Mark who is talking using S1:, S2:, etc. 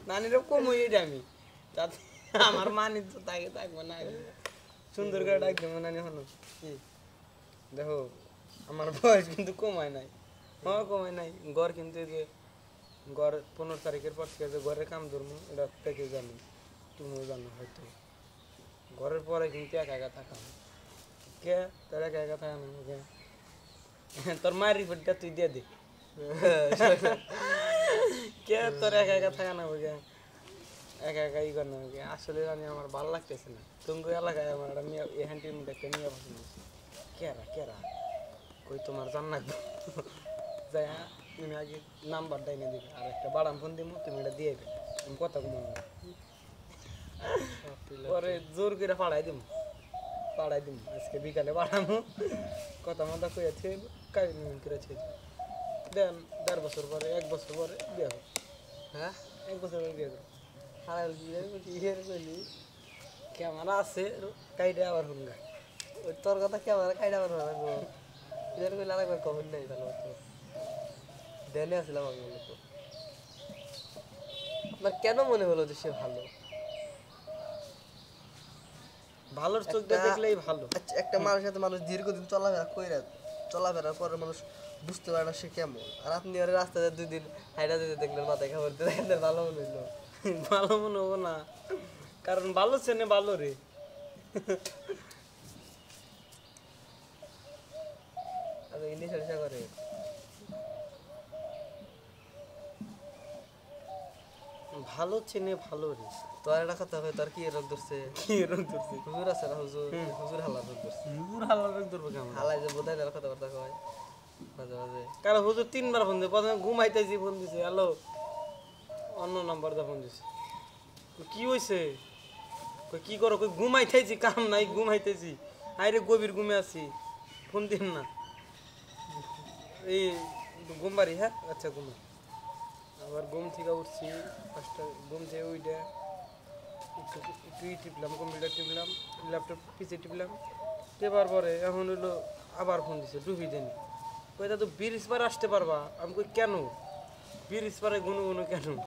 S1: নানিরও কম হয়ে এটা আমি তাতে আমার মানি তো তাকে থাকবো না সুন্দর করে ডাক দেবো নানি হলো কি দেখো আমার বয়স কিন্তু কমায় নাই হ্যাঁ কমায় নাই ঘর কিন্তু এই যে ঘর 15 তারিখের পর থেকে যে ঘরের কাম ধরবো এটা থেকে জানি তুমিও জানো হয়তো ঘরের পরে কিন্তু একা একা থাকা কে তোর একা একা থাকা না কে তোর মায়ের রিপোর্টটা তুই দিয়ে দে কে তোর একা একা থাকা না কে একা একা ই করে না কে আসলে জানি আমার ভালো লাগতেছে না তুমি এলাকায় আমার একটা মেয়ে এই হ্যান্ডির মধ্যে একটা মেয়ে পছন্দ কেরা কেরা কই তোমার জান না যাই তুমি আগে নাম্বার ডাইনে দিবে আর একটা বাড়াম ফোন দিব তুমি এটা দিয়ে দেবে আমি কথা কম পরে জোর করে পাড়াই দিব আজকে বিকালে পাঠামো কথা মতো কইয়াছে কাজ করেছে দেন 1.5 বছর পরে 1 বছর পরে বিয়ে হবে হ্যাঁ 1 বছর পরে বিয়ে করো হারাল বিয়ে করলি ক্যামেরা আছে কাইডে আবার হুঙ্গা ওই তোর কথা ক্যামেরা কাইডে আবার হুঙ্গা বিয়ে করলে আরেকবার খবর নেই তাহলে দেনে আসলাম আমি মূলত আপনার কেন মনে হলো যে সে ভালো ভালোর চোখ দেখলেই ভালো একটা মানুষের সাথে মানুষ দীর্ঘদিন চলাফেরার পরে মানুষ বুঝতে পারে না সে কেমন আর আপনি ওর রাস্তায় 2 দিন হাইটা দিতে দেখলেন মাথায় খাবার দিতে দেখলেন ভালো মনে হইলো ভালো মনে হবো না কারণ ভালো চেনে ভালো রে আর ইংলিশ চর্চা করে ভালো চেনে ভালো রে তোর একটা কথা হয় তোর কি রোগ ধরছে হুজুর আছে না হুজুর হাল্লা রোগ ধরছে হুজুর হাল্লা রোগ ধরবে কেমন হালাই যে বোধহয় তার কথাবার্তা কয় মাঝে মাঝে কারণ হুজুর 3বার ফোন দিয়ে প্রথমে ঘুমাইতেছি ফোন দিছে হ্যালো অন্য নাম্বার দিয়ে ফোন দিছে কি হয়েছে কি করো কই ঘুমাইতেছি কাম নাই ঘুমাইতেছি আরে গভীর ঘুমে আছি ফোন দিন না এই ঘুমবাড়ি হ্যাঁ আচ্ছা ঘুমা আবার ঘুম থেকে উঠছি ফার্স্টে ঘুম থেকে উঠে একটু টিপলাম কম্পিউটার টিপলাম ল্যাপটপ পিসে টিপলাম টেপার পরে এখন হইলো আবার ফোন দিছে ডুবি দেনি কই দাদু ব্রিজ পার আসতে পারবা আমি কই কেন ব্রিজ পারে গুনো কেন